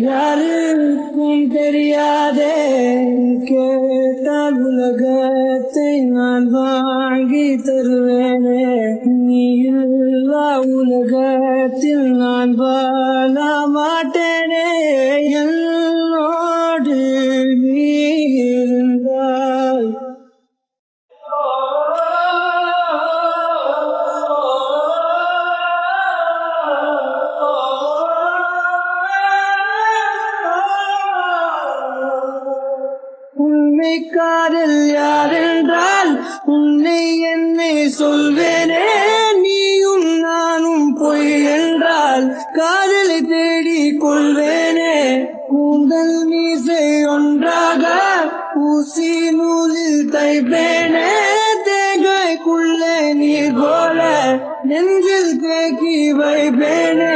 யாருக்கும் தெரியாதே கேட்டால் உலகத்தை நான் வாங்கி தருவேனே நீ இல்லா உலகத்தில் நான் வாழ மாட்டேனே என்னோடு நீ இருந்தால் உன்னை காதல் யாரென்றால் உன்னை என்னை சொல்வேனே நீயும் நானும் பொய் என்றால் காதலை தேடிக் கொள்வேனே கூந்தல் மீசை ஒன்றாக ஊசி நூலில் தைப்பேனே தேங்காய்க்குள்ளே நீர் போல நெஞ்சில் தேக்கி வைப்பேனே